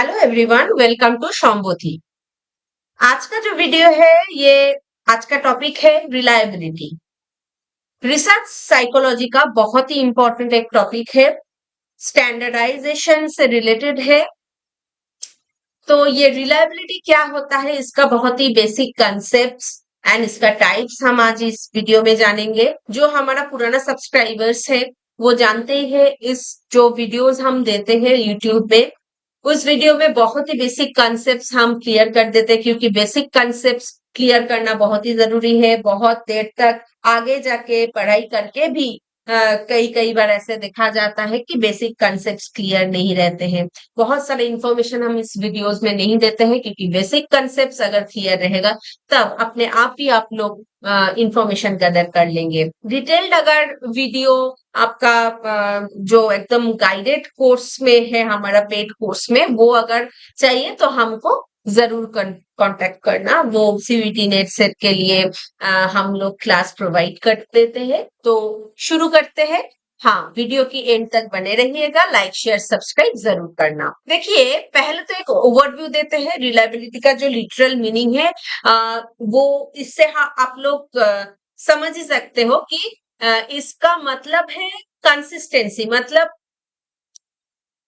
Hello everyone, welcome to Shombothi. आज का जो वीडियो है ये आज का टॉपिक है रिलायबिलिटी। रिसर्च साइकोलॉजी का बहुत ही इंपॉर्टेंट एक टॉपिक है, स्टैंडर्डाइजेशन से रिलेटेड है। तो ये रिलायबिलिटी क्या होता है, इसका बहुत ही बेसिक कंसेप्ट्स एंड इसका टाइप्स हम आज इस वीडियो में जानेंगे। जो हमारा पुराना सब्सक्राइबर्स है वो जानते ही है, इस जो वीडियोस हम देते हैं यूट्यूब में, उस वीडियो में बहुत ही बेसिक कॉन्सेप्ट्स हम क्लियर कर देते हैं, क्योंकि बेसिक कॉन्सेप्ट्स क्लियर करना बहुत ही जरूरी है। बहुत देर तक आगे जाके पढ़ाई करके भी कई कई बार ऐसे देखा जाता है कि बेसिक कॉन्सेप्ट्स क्लियर नहीं रहते हैं। बहुत सारे इंफॉर्मेशन हम इस वीडियोस में नहीं देते हैं, क्योंकि बेसिक कॉन्सेप्ट्स अगर क्लियर रहेगा तब अपने आप ही आप लोग इंफॉर्मेशन गैदर कर लेंगे। डिटेल्ड अगर वीडियो आपका जो एकदम गाइडेड कोर्स में है, हमारा पेड कोर्स में, वो अगर चाहिए तो हमको जरूर कांटेक्ट करना। वो सीवीटी नेट सेट के लिए हम लोग क्लास प्रोवाइड कर देते हैं। तो शुरू करते हैं। हाँ, वीडियो की एंड तक बने रहिएगा, लाइक शेयर सब्सक्राइब जरूर करना। देखिए, पहले तो एक ओवरव्यू देते हैं। रिलायबिलिटी का जो लिटरल मीनिंग है वो इससे आप लोग समझ ही सकते हो कि इसका मतलब है कंसिस्टेंसी। मतलब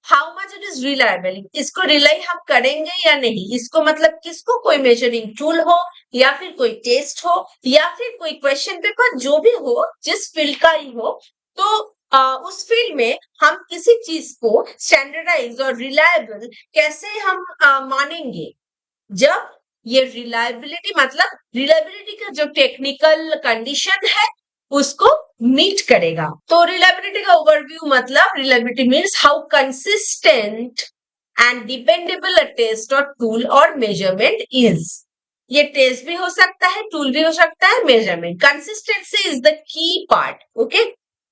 how much it is reliable, इसको रिलाई हम करेंगे या नहीं। इसको मतलब किसको, कोई मेजरिंग टूल हो या फिर कोई टेस्ट हो या फिर कोई क्वेश्चन पेपर, जो भी हो, जिस फील्ड का ही हो, तो उस फील्ड में हम किसी चीज को स्टैंडर्डाइज और रिलायबल कैसे हम मानेंगे, जब ये रिलायबिलिटी मतलब रिलायबिलिटी का जो टेक्निकल कंडीशन है उसको मीट करेगा। तो रिलायबिलिटी का ओवरव्यू मतलब reliability means how consistent and dependable a test और टूल और मेजरमेंट इज। ये टेस्ट भी हो सकता है, टूल भी हो सकता है, measurement. Consistency is the key part. Okay,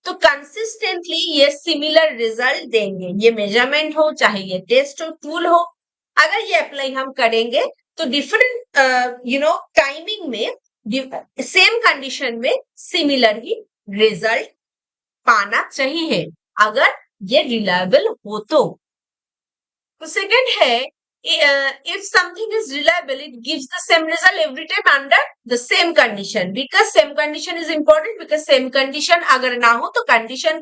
तो कंसिस्टेंटली ये सिमिलर रिजल्ट देंगे, ये मेजरमेंट हो चाहे ये टेस्ट हो टूल हो। अगर ये अप्लाई हम करेंगे तो डिफरेंट टाइमिंग में सेम कंडीशन में सिमिलर ही रिजल्ट पाना चाहिए, अगर ये रिलायबल हो तो। सेकंड है, if something is reliable, it gives the same result every time under the same condition. Because same condition is important, because same condition अगर ना हो तो कंडीशन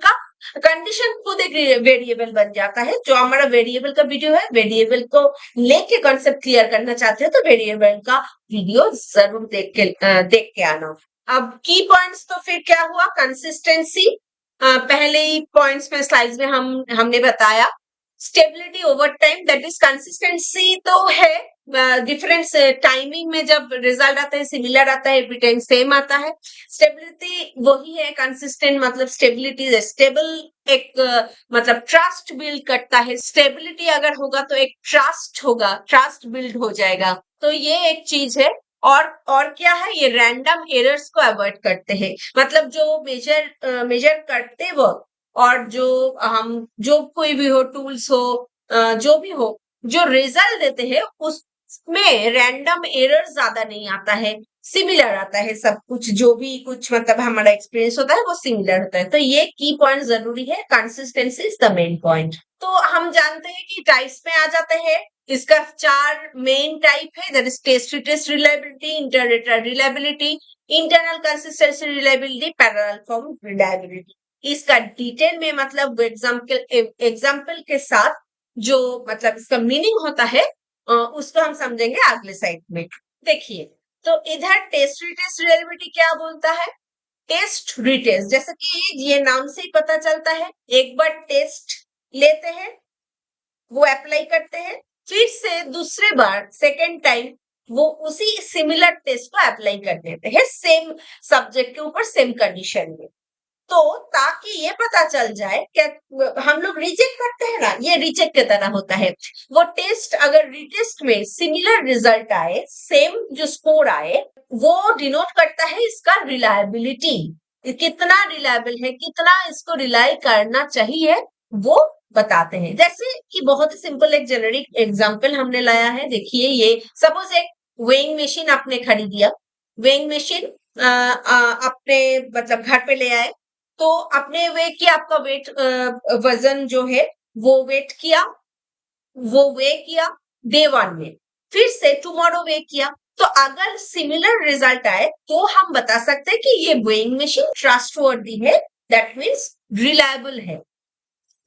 खुद एक वेरिएबल बन जाता है। जो हमारा वेरिएबल का वीडियो है, वेरिएबल को लेके कॉन्सेप्ट क्लियर करना चाहते हो तो वेरिएबल का वीडियो जरूर देख के आना। अब की पॉइंट्स तो फिर क्या हुआ, कंसिस्टेंसी पहले ही पॉइंट्स में स्लाइड्स में हमने बताया। Stability over time, that is consistency तो है डिफरेंस टाइमिंग में, जब रिजल्ट आता है सिमिलर आता है, एवरी टाइम सेम आता है। स्टेबिलिटी वही है, कंसिस्टेंट मतलब स्टेबिलिटी स्टेबल, एक मतलब ट्रस्ट बिल्ड करता है। स्टेबिलिटी अगर होगा तो एक ट्रस्ट होगा, ट्रस्ट बिल्ड हो जाएगा। तो ये एक चीज है। और क्या है, ये रैंडम एरर्स को अवॉइड करते हैं। मतलब जो मेजर करते वक्त और जो कोई भी हो, टूल्स हो, जो भी हो, जो रिजल्ट देते हैं उसमें रैंडम एरर ज्यादा नहीं आता है, सिमिलर आता है सब कुछ। जो भी कुछ मतलब हमारा एक्सपीरियंस होता है वो सिमिलर होता है। तो ये की पॉइंट जरूरी है, consistency is the main point. तो हम जानते हैं कि टाइप्स में आ जाते हैं। इसका 4 मेन टाइप है, that is test test reliability, internet reliability, internal consistency reliability, parallel form reliability. इसका डिटेल में मतलब एग्जाम्पल के साथ जो मतलब इसका मीनिंग होता है उसको हम समझेंगे अगले साइड में। देखिए, तो इधर टेस्ट रिटेस्ट रिलायबिलिटी क्या बोलता है, टेस्ट रिटेस्ट, जैसे कि ये नाम से ही पता चलता है, एक बार टेस्ट लेते हैं, वो अप्लाई करते हैं, फिर से दूसरे बार सेकेंड टाइम वो उसी सिमिलर टेस्ट को अप्लाई कर देते हैं, सेम सब्जेक्ट के ऊपर सेम कंडीशन में। तो ताकि ये पता चल जाए कि हम लोग रिजेक्ट करते हैं ना, ये रिजेक्ट की तरह होता है। वो टेस्ट अगर रिटेस्ट में सिमिलर रिजल्ट आए, सेम जो स्कोर आए, वो डिनोट करता है इसका रिलायबिलिटी, कितना रिलायबल है, कितना इसको रिलाई करना चाहिए, वो बताते हैं। जैसे कि बहुत ही सिंपल एक जेनेरिक एग्जांपल हमने लाया है। देखिए, ये सपोज एक वेइंग मशीन आपने खरीद दिया। वेइंग मशीन अपने मतलब घर पे ले आए, तो अपने वे की आपका वेट वजन जो है वो वेट किया, वो वे किया डे 1 में, फिर से टुमारो वे किया, तो अगर सिमिलर रिजल्ट आए तो हम बता सकते हैं कि ये वेइंग मशीन ट्रस्टवर्दी है, दैट मीन्स रिलायबल है।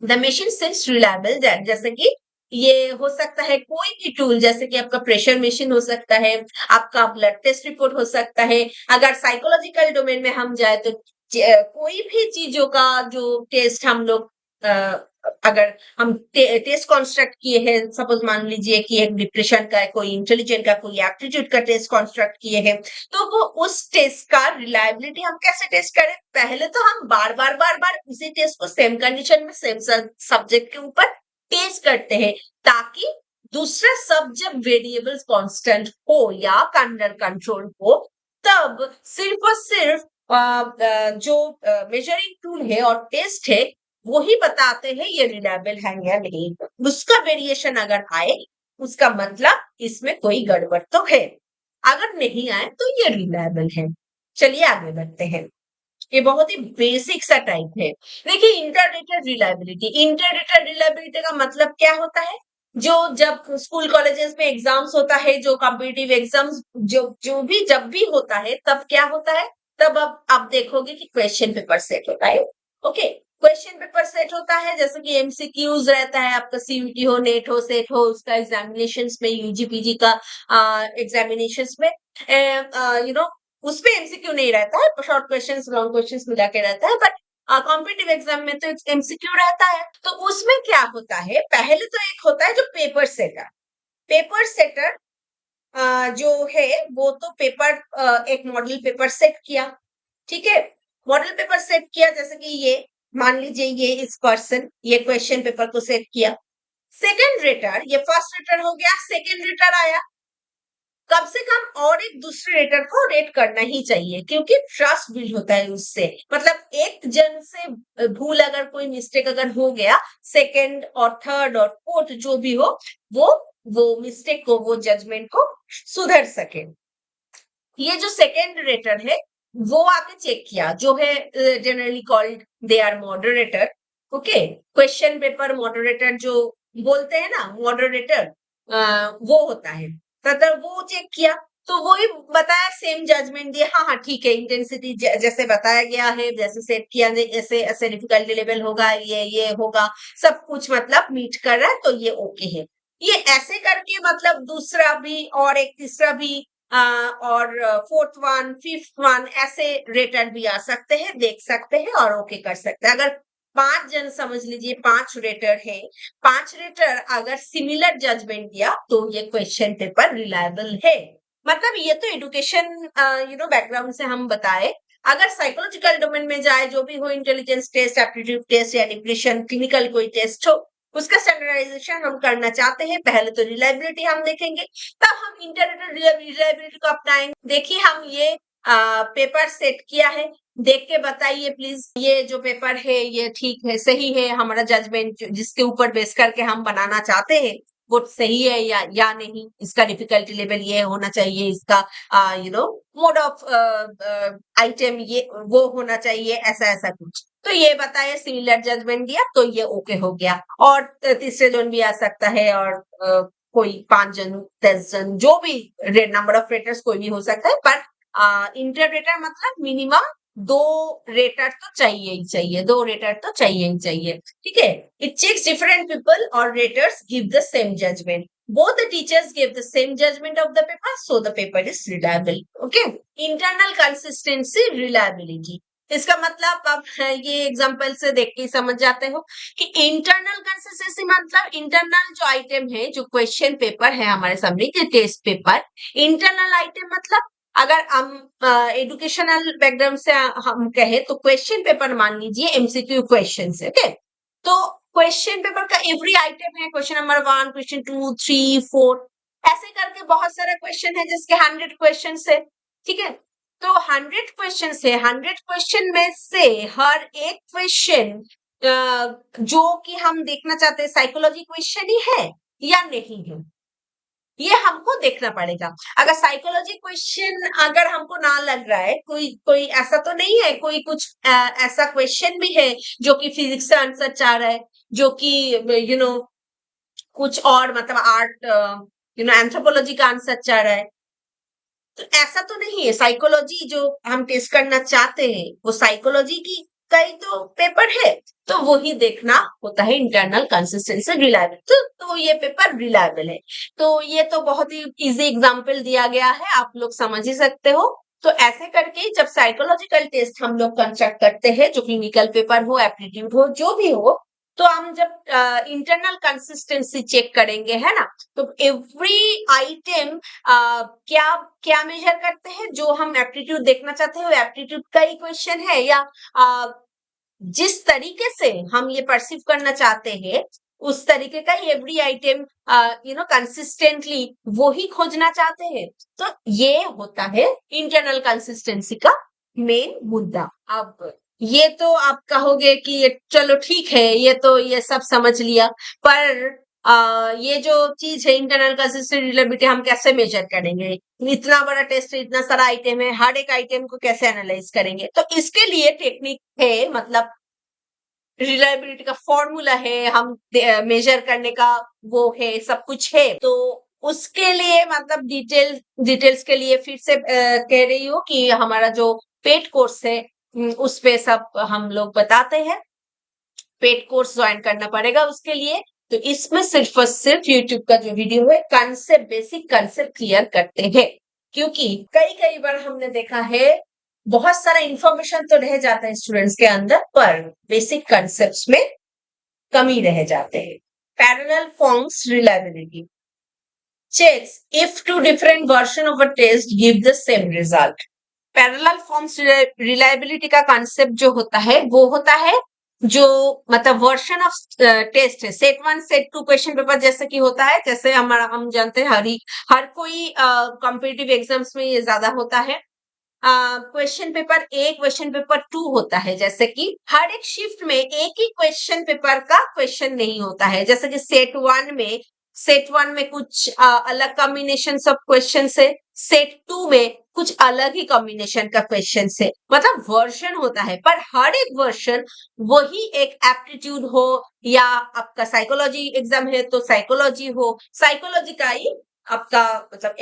द मशीन सिंस रिलायबल, जैसे कि ये हो सकता है कोई भी टूल, जैसे कि आपका प्रेशर मशीन हो सकता है, आपका ब्लड टेस्ट रिपोर्ट हो सकता है। अगर साइकोलॉजिकल डोमेन में हम जाए तो कोई भी चीजों का जो टेस्ट हम लोग अगर हम टेस्ट कॉन्स्ट्रक्ट किए हैं, सपोज मान लीजिए कि एक डिप्रेशन का है, कोई इंटेलिजेंट का, कोई एप्टीट्यूड का टेस्ट कॉन्स्ट्रक्ट किए हैं, तो वो उस टेस्ट का रिलायबिलिटी हम कैसे टेस्ट करें? पहले तो हम बार बार उसी टेस्ट को सेम कंडीशन में सेम सब्जेक्ट के ऊपर टेस्ट करते हैं, ताकि दूसरा सब जब वेरिएबल्स कांस्टेंट हो या अंडर कंट्रोल हो, तब सिर्फ और सिर्फ जो मेजरिंग टूल है और टेस्ट है वो ही बताते हैं ये रिलायबल है या नहीं। उसका वेरिएशन अगर आए, उसका मतलब इसमें कोई गड़बड़ तो है, अगर नहीं आए तो ये रिलायबल है। चलिए आगे बढ़ते हैं। ये बहुत ही बेसिक सा टाइप है। देखिए, इंटरडेटेड रिलायबिलिटी, इंटरडेटेड रिलायबिलिटी का मतलब क्या होता है? जो जब स्कूल कॉलेजेस में एग्जाम्स होता है, जो कॉम्पिटिटिव एग्जाम्स जो जो भी जब भी होता है, तब क्या होता है? तब अब आप देखोगे कि क्वेश्चन पेपर सेट होता है। ओके, क्वेश्चन पेपर सेट होता है, जैसे कि एमसीक्यूज रहता है, आपका सीयूटी हो, नेट हो, सेट हो, उसका एग्जामिनेशन में, यूजी पीजी का एग्जामिनेशन में, यू नो उसपे एमसीक्यू नहीं रहता है, शॉर्ट क्वेश्चंस लॉन्ग क्वेश्चंस मिला के रहता है, बट कॉम्पिटिटिव एग्जाम में तो एमसीक्यू रहता है। तो उसमें क्या होता है? पहले तो एक होता है जो पेपर सेटर। पेपर सेटर जो है वो तो पेपर एक मॉडल पेपर सेट किया, ठीक है? मॉडल पेपर सेट किया, जैसे कि ये मान लीजिए ये इस पर्सन ये क्वेश्चन पेपर को सेट किया। सेकंड रेटर, ये फर्स्ट रेटर हो गया, सेकंड रेटर आया, कम से कम और एक दूसरे रेटर को रेट करना ही चाहिए, क्योंकि ट्रस्ट बिल्ड होता है उससे। मतलब एक जन से भूल अगर कोई मिस्टेक अगर हो गया, सेकंड और थर्ड और फोर्थ जो भी हो, वो मिस्टेक को, वो जजमेंट को सुधर सके। ये जो सेकंड रेटर है वो आके चेक किया, जो है generally called they are moderator. Okay, question paper moderator जो बोलते हैं ना, मॉडरेटर वो होता है। तथा वो चेक किया, तो वो ही बताया, सेम जजमेंट दिया, हाँ हाँ ठीक है, इंटेंसिटी जैसे बताया गया है, जैसे सेट किया, ऐसे ऐसे डिफिकल्टी लेवल होगा, ये होगा, सब कुछ मतलब मीट कर रहा है, तो ये ओके है। ये ऐसे करके मतलब दूसरा भी और एक तीसरा भी और फोर्थ वन, फिफ्थ वन, ऐसे रेटर भी आ सकते हैं, देख सकते हैं और ओके कर सकते हैं। अगर 5 जन, समझ लीजिए 5 रेटर है, 5 रेटर अगर सिमिलर जजमेंट दिया, तो ये क्वेश्चन पेपर रिलायबल है। मतलब ये तो एडुकेशन बैकग्राउंड से हम बताए। अगर साइकोलॉजिकल डोमेन में जाए, जो भी हो, इंटेलिजेंस टेस्ट, एप्टीट्यूड टेस्ट या डिप्रेशन, क्लिनिकल कोई टेस्ट हो, उसका स्टैंडर्डाइजेशन हम करना चाहते हैं, पहले तो रिलायबिलिटी हम देखेंगे, तब हम इंटरनेट रिलायबिलिटी को अपनाएंगे। देखिए, हम ये पेपर सेट किया है, देख के बताइए प्लीज, ये जो पेपर है ये ठीक है, सही है? हमारा जजमेंट जिसके ऊपर बेस करके हम बनाना चाहते हैं, वो सही है या नहीं? इसका डिफिकल्टी लेवल ये होना चाहिए, इसका मोड ऑफ आइटम ये वो होना चाहिए, ऐसा ऐसा कुछ। तो ये बताया, सिमिलर जजमेंट दिया, तो ये ओके हो गया। और तीसरे जन भी आ सकता है, और कोई 5 जन, 10 जन, जो भी नंबर ऑफ रेटर्स कोई भी हो सकता है, पर इंटरप्रेटर मतलब मिनिमम 2 रेटर तो चाहिए ही चाहिए, 2 रेटर तो चाहिए ही चाहिए, ठीक है? इट चेक्स डिफरेंट पीपल और raters give the same judgement. Both the teachers gave the same judgment of the paper, so the paper is reliable. Okay, internal consistency, reliability, इसका मतलब आप ये एग्जांपल से देख के समझ जाते हो कि इंटरनल कंसिस्टेंसी मतलब इंटरनल जो आइटम है, जो क्वेश्चन पेपर है हमारे सामने के टेस्ट पेपर, इंटरनल आइटम मतलब अगर हम एजुकेशनल बैकग्राउंड से हम कहे तो क्वेश्चन पेपर मान लीजिए एमसीक्यू क्वेश्चन है, ओके? तो क्वेश्चन पेपर का एवरी आइटम है, क्वेश्चन नंबर 1, क्वेश्चन 2, 3, 4, ऐसे करके बहुत सारे क्वेश्चन है, जिसके 100 क्वेश्चन है, ठीक है? तो 100 क्वेश्चन है, 100 क्वेश्चन में से हर एक क्वेश्चन जो कि हम देखना चाहते हैं, साइकोलॉजी क्वेश्चन ही है या नहीं है, ये हमको देखना पड़ेगा। अगर साइकोलॉजी क्वेश्चन अगर हमको ना लग रहा है, कोई कोई ऐसा तो नहीं है, कोई कुछ ऐसा क्वेश्चन भी है जो कि फिजिक्स से आंसर चाह रहा है, जो कि कुछ और मतलब आर्ट एंथ्रोपोलॉजी का आंसर चाह रहा है। तो ऐसा तो नहीं है, साइकोलॉजी जो हम टेस्ट करना चाहते हैं वो साइकोलॉजी की कई तो पेपर है, तो वही देखना होता है इंटरनल कंसिस्टेंसी रिलायबल। तो ये पेपर रिलायबल है। तो ये तो बहुत ही इजी एग्जांपल दिया गया है, आप लोग समझ ही सकते हो। तो ऐसे करके जब साइकोलॉजिकल टेस्ट हम लोग कंस्ट्रक्ट करते हैं, जो क्लिनिकल पेपर हो, एप्टीट्यूड हो, जो भी हो, तो हम जब इंटरनल कंसिस्टेंसी चेक करेंगे, है ना, तो एवरी आइटम क्या क्या मेजर करते हैं, जो हम एप्टीट्यूड देखना चाहते हैं वो एप्टीट्यूड का ही क्वेश्चन है, या आ, जिस तरीके से हम ये परसीव करना चाहते हैं उस तरीके का एवरी आइटम कंसिस्टेंटली वो ही खोजना चाहते हैं। तो ये होता है इंटरनल कंसिस्टेंसी का मेन मुद्दा। अब ये तो आप कहोगे कि ये चलो ठीक है, ये सब समझ लिया, पर ये जो चीज है इंटरनल कंसिस्टेंट रिलेबिलिटी हम कैसे मेजर करेंगे? इतना बड़ा टेस्ट है, इतना सारा आइटम है, हर एक आइटम को कैसे एनालाइज करेंगे? तो इसके लिए टेक्निक है, मतलब रिलायबिलिटी का फॉर्मूला है, हम मेजर करने का वो है, सब कुछ है। तो उसके लिए मतलब डिटेल्स के लिए फिर से कह रही हूँ कि हमारा जो पेड कोर्स है उस पे सब हम लोग बताते हैं। पेड कोर्स ज्वाइन करना पड़ेगा उसके लिए। तो इसमें सिर्फ और सिर्फ यूट्यूब का जो वीडियो है कंसेप्ट, बेसिक कंसेप्ट क्लियर करते हैं, क्योंकि कई कई बार हमने देखा है बहुत सारा इंफॉर्मेशन तो रह जाता है स्टूडेंट्स के अंदर, पर बेसिक कंसेप्ट में कमी रह जाते हैं। Parallel forms reliability checks if two different version of a test give the same result. Parallel forms reliability का कंसेप्ट जो होता है वो होता है जो मतलब वर्जन ऑफ टेस्ट है, set one set two question paper जैसे कि होता है, जैसे हमारा हम जानते हैं हर कोई कॉम्पिटिटिव एग्जाम्स में ये ज्यादा होता है। Question paper A question paper two होता है, जैसे कि हर एक शिफ्ट में एक ही क्वेश्चन पेपर का क्वेश्चन नहीं होता है, जैसे कि सेट वन में कुछ अलग कॉम्बिनेशन ऑफ क्वेश्चन है, सेट टू में कुछ अलग ही कॉम्बिनेशन का क्वेश्चन है, मतलब वर्जन होता है, पर हर एक वर्जन वही एक एप्टीट्यूड हो या आपका साइकोलॉजी एग्जाम है तो साइकोलॉजी हो, साइकोलॉजी का ही आपका मतलब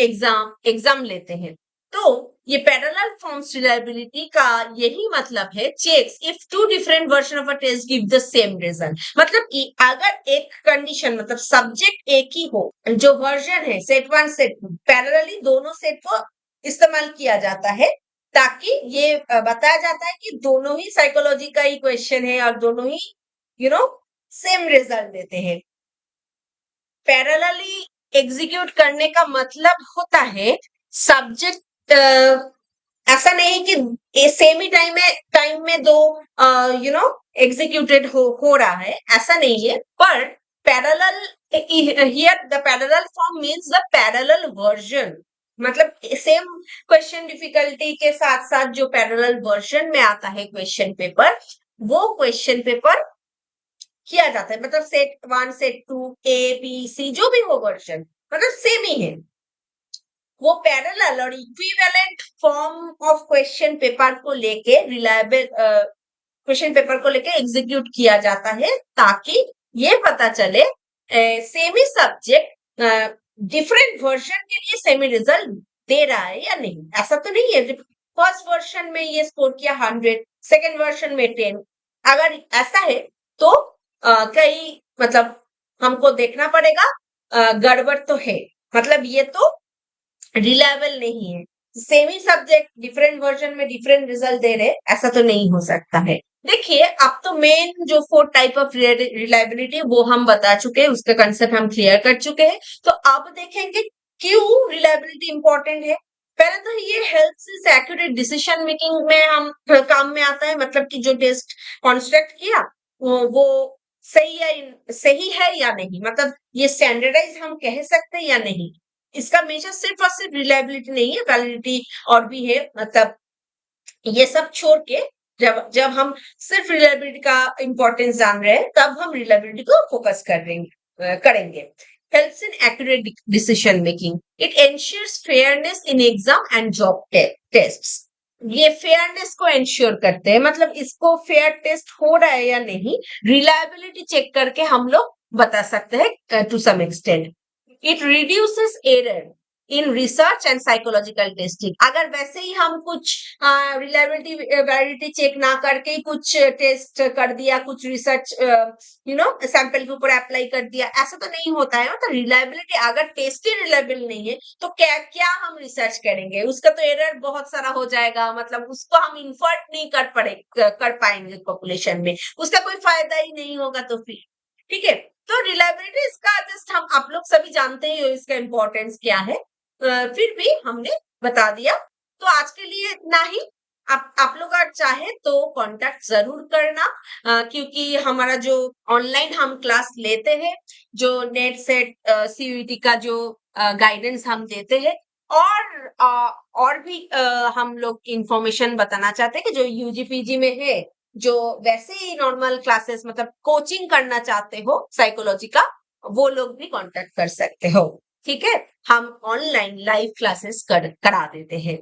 एग्जाम लेते हैं। तो ये पैरेलल फॉर्म्स रिलायबिलिटी का यही मतलब है, checks if two different version of a test give the same result. मतलब कि अगर एक कंडीशन मतलब सब्जेक्ट एक ही हो, जो वर्जन है set one set two, parallelly दोनों सेट को इस्तेमाल किया जाता है, ताकि ये बताया जाता है कि दोनों ही साइकोलॉजी का ही क्वेश्चन है और दोनों ही सेम रिजल्ट देते हैं। पैरेलली एग्जीक्यूट करने का मतलब होता है सब्जेक्ट ऐसा नहीं कि सेम ही टाइम में दो एग्जीक्यूटेड हो रहा है, ऐसा नहीं है, पर parallel here the parallel form means the parallel version, मतलब सेम क्वेश्चन डिफिकल्टी के साथ साथ जो पैरेलल वर्जन में आता है क्वेश्चन पेपर, वो क्वेश्चन पेपर किया जाता है, मतलब set one set two A B C जो भी हो वर्जन मतलब सेम ही है, वो पैरेलल और equivalent form of question paper को लेके रिलायबल क्वेश्चन पेपर को लेके एग्जीक्यूट किया जाता है, ताकि ये पता चले सेम ही सब्जेक्ट डिफरेंट वर्जन के लिए सेम ही रिजल्ट दे रहा है या नहीं। ऐसा तो नहीं है फर्स्ट वर्जन में ये स्कोर किया 100, सेकेंड वर्जन में 10, अगर ऐसा है तो कई मतलब हमको देखना पड़ेगा, गड़बड़ तो है, मतलब ये तो रिलायबल नहीं है। सेम ही सब्जेक्ट डिफरेंट वर्जन में डिफरेंट रिजल्ट दे रहे, ऐसा तो नहीं हो सकता है। देखिए अब तो मेन जो 4 टाइप ऑफ रिलायबिलिटी वो हम बता चुके हैं, उसका कंसेप्ट हम क्लियर कर चुके हैं। तो अब देखेंगे क्यों रिलायबिलिटी इंपॉर्टेंट है। पहले तो ये helps is accurate decision making में हम काम में आता है, मतलब कि जो टेस्ट कंस्ट्रक्ट किया वो सही है या नहीं, मतलब ये स्टैंडर्डाइज हम कह सकते हैं या नहीं। इसका मेजर सिर्फ और सिर्फ रिलायबिलिटी नहीं है, वैलिडिटी और भी है, मतलब ये सब छोड़ के जब जब हम सिर्फ रिलायबिलिटी का इंपॉर्टेंस जान रहे हैं, तब हम रिलायबिलिटी को फोकस करेंगे। Helps in accurate decision making, it ensures fairness in exam and job tests. ये फेयरनेस को एंश्योर करते हैं, मतलब इसको फेयर टेस्ट हो रहा है या नहीं, रिलायबिलिटी चेक करके हम लोग बता सकते हैं to some extent. It reduces error in research and psychological testing. अगर वैसे ही हम कुछ रिलायबिलिटी वैलिडिटी चेक ना करके ही कुछ टेस्ट कर दिया, कुछ रिसर्च सैंपल के ऊपर अप्लाई कर दिया, ऐसा तो नहीं होता है। मतलब रिलायबिलिटी, अगर टेस्ट ही रिलायबल नहीं है तो क्या क्या हम रिसर्च करेंगे, उसका तो एरर बहुत सारा हो जाएगा। मतलब उसको हम इन्फर्ट नहीं कर पाएंगे पॉपुलेशन में, उसका कोई फायदा ही नहीं होगा। तो फिर ठीक है, तो रिलायबिलिटी इसका जस्ट हम आप लोग सभी जानते ही हो इसका इम्पोर्टेंस क्या है, फिर भी हमने बता दिया। तो आज के लिए इतना ही। आप लोग अगर चाहे तो कांटेक्ट जरूर करना, क्योंकि हमारा जो ऑनलाइन हम क्लास लेते हैं, जो नेट सेट सीयूईटी का जो गाइडेंस हम देते हैं, और और भी हम लोग इंफॉर्मेशन बताना चाहते हैं कि जो यूजी पीजी में है, जो वैसे ही नॉर्मल क्लासेस मतलब कोचिंग करना चाहते हो साइकोलॉजी का, वो लोग भी कांटेक्ट कर सकते हो। ठीक है, हम ऑनलाइन लाइव क्लासेस करा देते हैं।